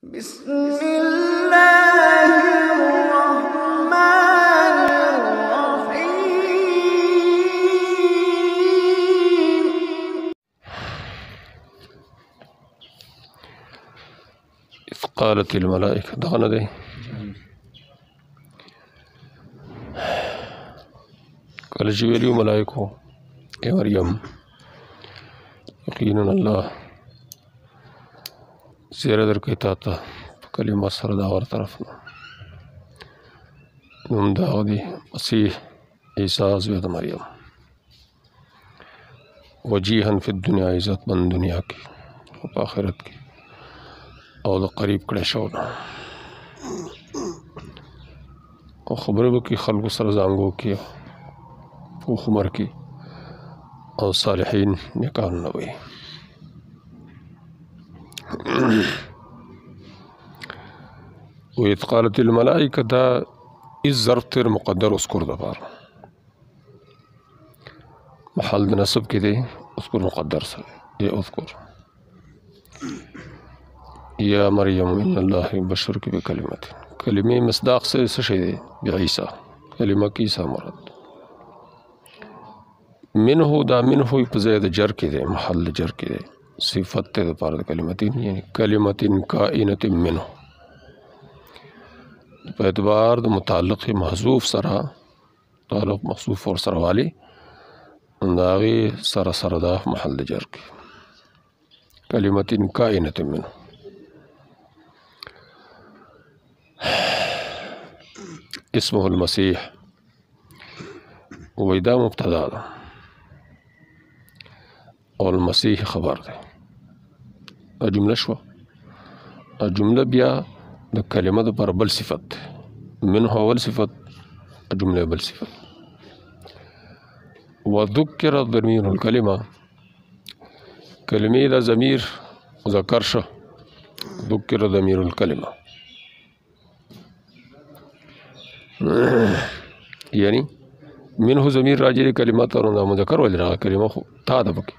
بسم الله الرحمن الرحيم. إذ قالت الملائكة دغنا دی کله چې ویلو ملائکو ای مریم یقینا الله زیره درکوي تا ته په کلمه سره د هغه طرف نه نوم د هغه دی مسیح عیسی زوی د مریم وجیها فی الدنیا عزتمند دنیا کې او په آخرت کې او د قریب کړی شو او خبره به کوي خلکو سره زانګو کې پوخ عمر کې او صالحین نیکانو وي وإذ قالت الملائکة دا از ظرف تیر مقدر اذکر دپاره محل د نصب کې دی اذکر مقدر سره یا اذکر یا مریم ان الله یبشرک بکلمت کلمه مصداق سے شی دی بعیسی کلمه کی عیسی مراد منه دا منه په ځای د جر کې دی محل جر کې دی صفت ته د پاره د کلمتین یعنی کلمتین کائنه منه په اعتبار د متعلق محذوف سره تعلق محذوف اور سره والی دا غي سره سره د محل جر کې کلمتین کائنه منه اسمه المسيح وإذا مبتدا او المسيح خبر ده جمله شو جمله بیا د کلمه د پر بل صفت منه اول صفت جمله بل صفت وذكر ضمير الكلمه کلمه د ضمیر مذکر شو ذكر ضمير الكلمه یعنی منه ضمیر راجع کلمات اور مذکر ول را کلمه تا د بک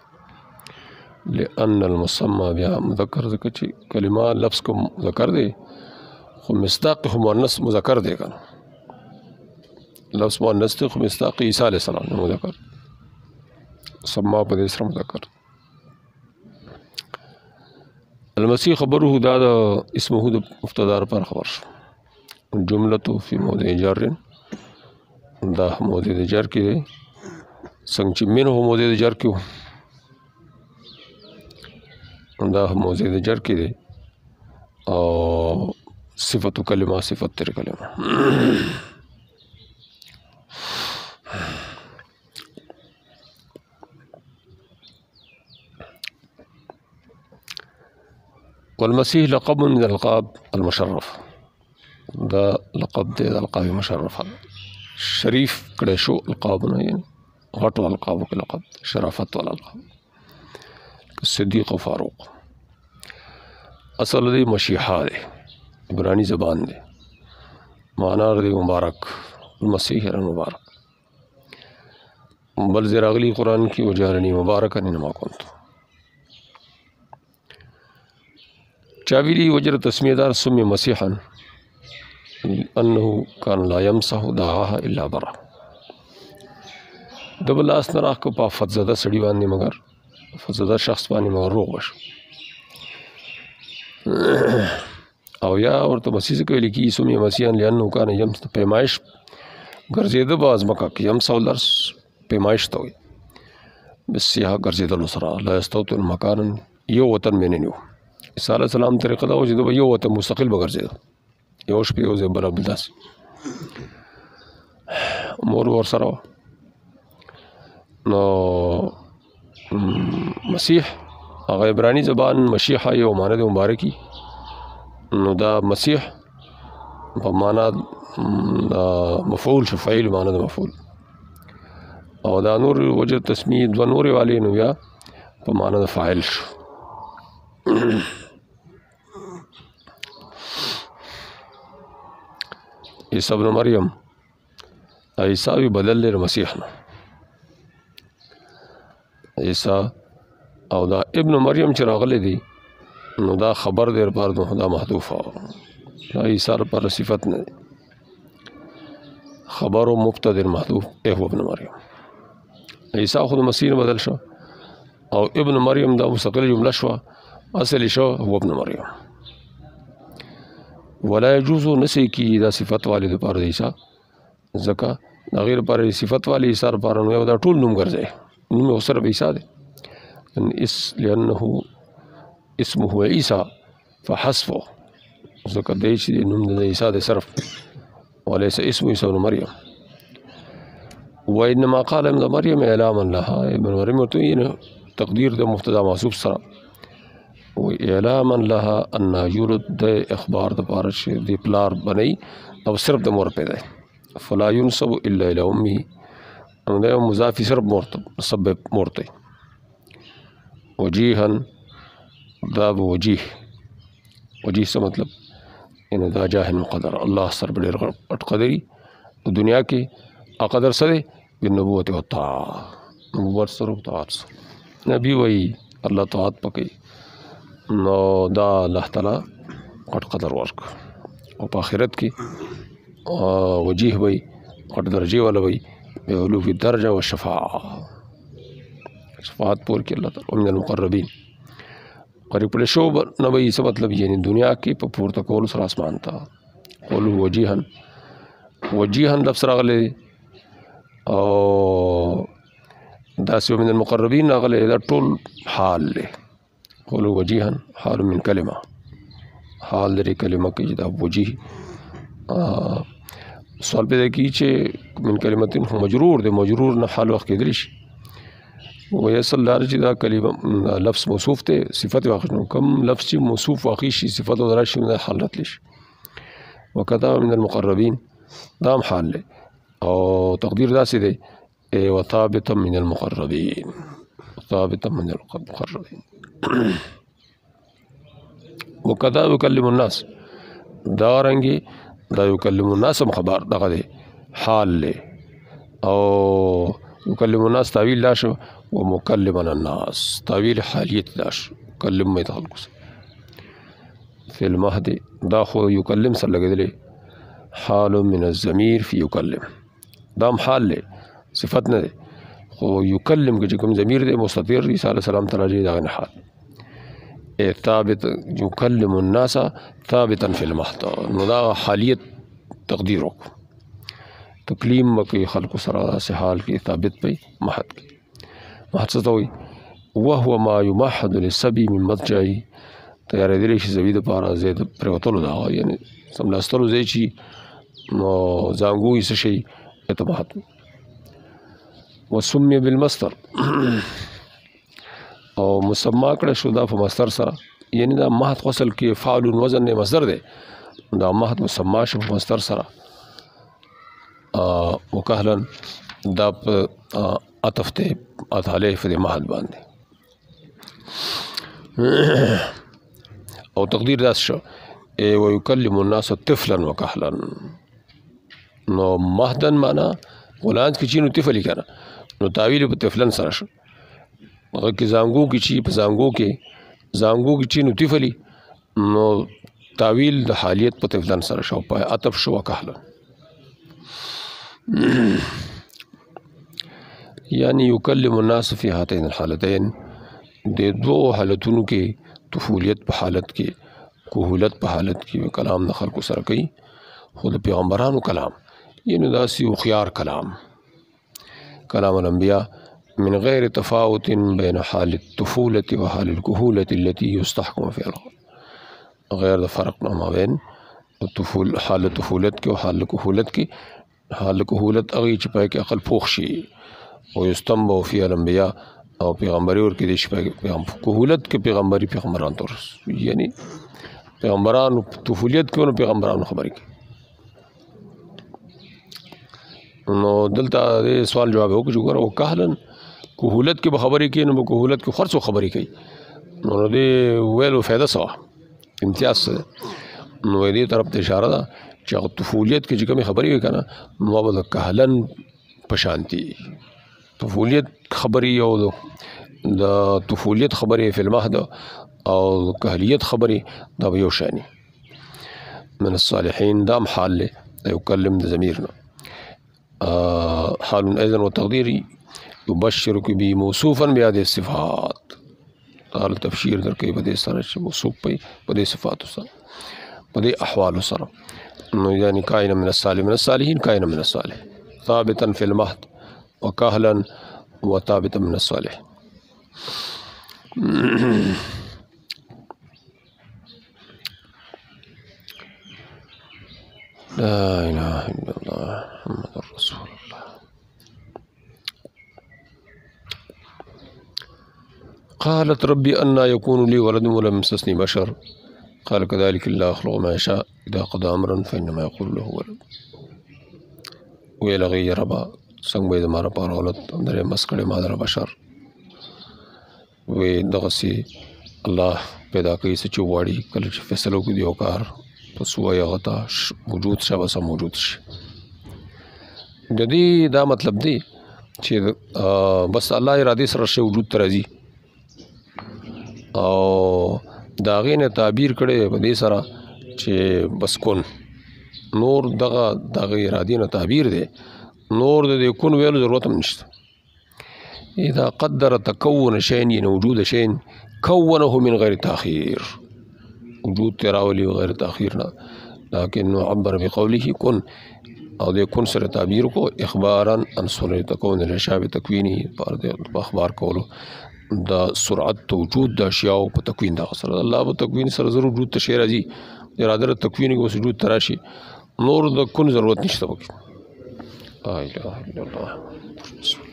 لأن المسمى بها مذکر ذکر چې کلمه لفظ کو مذکر دی خو مصداق مؤنث مذکر دی کنه لفظ مؤنث ته خو مصداق عیسی علیہ السلام مذکر سما په دې سره مذکر المسیح خبره دا اسمه د مبتدا پر خبر شو جمله فی موضع جر دا موضع جر کې دی څنګه چې منه موضع جر کې دا موضع جر کې دی او صفت کلمه صفت تر کلمه والمسيح لقب من الألقاب المشرف دا لقب دی د القاب مشرفه شریف کړه شو القابونه یعنی غټو القاب کې لقب شرافت ولا القاب صدیق و فاروق اصل دی مشیحه دی عبرانی زبان دی معنا دی مبارک المسیح المبارک بل زراغلی قرآن کی وجعلنی مبارکا انما کنت چاویلی وجر تسمیه دار سمی مسیحا انه کان لا یمسح دعاها الا برا دبل اس نه راخ کو په فزده سړی باندې مگر فزده شخص باندې مگر روغ وش او یا ورته مسیح کوي لیکي سمي مسیحان لانه کان یمس پیمایش ګرځیده باز مکه کې یمس ولرس پیمایش ته وي بس یا ګرځیدل سره لا استوت مکان یو وطن مننیو عیسی علیہ السلام طریقه دا و چې یو وطن مستقل بګرځیدل یو شپې یو ځای بل داسې مور ورسره نو مسیح هغه عبرانی زبان مشیحه یو معنی د مبارکي نو دا مسیح په معنا مفعول شو فعیل معنی د مفعول او دا نور وجه تسمیه دو نور والی نو یا په معنا د فاعل شو عیسی ابن مریم عیسی بدل المسیح نه عیسی او دا ابن مریم چې راغلی دی نو دا خبر دی لپاره دا محذوف دا عیسی لپاره صفت نه دی خبر و مبتدا محذوف هو ابن مریم عیسی خود مسیح بدل شو او ابن مریم دا مستقل جمله شو اصل شو هو ابن مریم ولا يجوز نسی کی دا صفت والد لپاره عیسی ځکه دا غیر پر صفت والی عیسی لپاره نو دا ټول نوم ګرځي نوم یې سره عیسی دی لأنه اسمه عیسی فحسبه ځکه دی چې نوم د عیسی دی صرف وليس اسم عیسی ابن مریم وانما قال ابن مریم اعلاما لها ابن مریم ورته تقدیر د مبتدا محذوف سره و اعلاما لها ان یورد د اخبار د پاره چې د پلار بنئ او صرف د مور پیدا فلا ينسب الا الى امه نو دا مضاف صرف مرتب سبب مرته وجيها دا وجيه څه مطلب ان دا جاه مقدر الله سر بډیر غټ قدري دنیا کې اقدر سره بالنبوت او طاعه نبوت سره طاعت نبی وای الله طاعت پکې نو دا الله تعالی غټ قدر ورک او په آخرت کې وجيه وای غټ درجه ولا وای علو فی الدرجه والشفاعه شفاعت پور کې الله تعالی من المقربین قریب له شو نو به څه مطلب یعنی دنیا کې په پورته کول سره اسمان ته قولو وجيها لفظ راغلی او داسې من المقربین راغلی دا ټول حال له قولو وجيها حال من کلمه حال لري کلمه کې دا وجيه سوال پیدا کی چې من کلمتين هو مجرور دی مجرور نه حال وخت کېدلی شي ويصل لارج دا کلمه لفظ موصوف ته صفت واخذ کم لفظ چې موصوف واخی شي صفت او راشي من حالت لش وکذا من المقربين دام حال له او تقدیر داسې دی وثابتا من المقربين ثابتا من المقربين وکذا يكلم الناس دا رنګي دا يكلم الناس خبر دغه دی حال له او يكلم الناس تعویل لا شو ومكلما الناس تعویل حالیت لا شو مكلم ما يتخلق في المهد دا خو يكلم سره لګیدلی حال من الضمير في يكلم دام حال له صفت نه دی خو يكلم کې کوم ضمیر دی مستتر عیسی علیه السلام تراجی دا نه حال ثابت يكلم الناس ثابتا في المهد نو دا حالیت تقدیر وکړو تکلیم وکي خلق سره داسې حال کې ثابت پي مهد کې مهد څه ته وایي وهو ما يمهد للصبي من مضجعه تیارېدلی شي زوی دپاره ځای د پرېوتلو د هغه یعنې څملاستلو ځای چې نو زانګو یې څه شي ته مهد وسمي بالمصدر او مسما کړه شو دا په مصدر سره یعنی دا مهد غسل کې فعل وزن نه مصدر دی دا مهد مسما شو په مصدر سره وکهلا دا عطف ته عطاله په مهد باندې او تقدیر داس شو ويكلم الناس طفلا وكهلا نو مهدن معنا ولانس کې چینو طفل کنه نو تعویل په طفلن سره شو هغه کې زانګو کې چی په زانګو کې چینو طفلی نو تعویل د حالیت په طفلن سره شو په عطف شو وکهلا یعنی یکلم الناس فی هاتین الحالتین د دوه حالتونو کې طفولیت په حالت کې کهولت په حالت کې کلام د خلکو سره کوي خود پیغمبرانو کلام یعنی داسې خيار کلام الانبیاء من غیر تفاوت بین حال الطفولة وحال الكهولة التي يستحكم فيها الغرب غیر فرق نه مابین حال طفولت کې او حال کهولت کې حال کهولت هغه چې پای کې عقل پوخ شي او یستنبأ فی الانبیاء او پیغمبري ورکې دي چې کهولت کې پیغمبران تور یعنی پیغمبرانو طفولیت کې نو پیغمبرانو خبرې کوي نو دلته سوال جواب وکړو چې ګوره وکهلن کهولت کې به خبرې کوي نو کهولت کې خرڅو خبرې کوي نو دې ویلو فایده سوا امتیاز نو دې طرف ته اشاره ده چې طفولیت کې چې کومې خبرې وي کنه نو به د کهلن په شانتي طفولیت خبرې او د طفولیت خبرې په المهد او کهلیت خبرې دا به یو شانی من الصالحین دام حال له یکلم د ضمیر نه حال ايضا وتقديري يبشرك به موصوفا بهذه الصفات قال تبشير درکې په دې سره چې موصوف په دې صفات سره په دې احوال سره نو یعنی کائن من الصالحین کائن من الصالح ثابتا في المهد وكهلا وثابتا من الصالح لا إله إلا الله محمد رسول الله قالت ربي أنى يكون لي ولد ولم يمسسني بشر قال كذلك الله يخلق ما يشاء إذا قضى أمرا فإنما يقول له ولد ویل هغې ربه څنګه به یې زما لپاره اولاد درې مس کړی ما دره بشر وی دغسې الله پیدا کوي څه چې وغواړي کله چې فیصله وکړي د یو کار پس وایي هغه ته وجود شه بس موجود شي د دې دا مطلب دی چې بس الله ارادې سره شی وجود ته راځي او د هغې نه تعبیر کړی په دې سره چې بس کن نور دغه ارادې نه تعبیر دی نور د دې کن ویلو ضرورت هم نشته اذا قدر تکون شین یعنی وجود شین کونه من غیر تاخیر وجود تراولی وغیر تاخیر نه لیکن عبر بقوله کن او د کن سره تعبیر کو اخبارا عن سرعت تکون الاشیاء بتکوینه په اخبار کولو دا سرعت وجود د اشیاء په تکوین دا سره الله په تکوین سره ضرور وجود ته شی راځي اراده تکوین کې وجود تراشي نور د کن ضرورت نشته پکې لا اله الا الله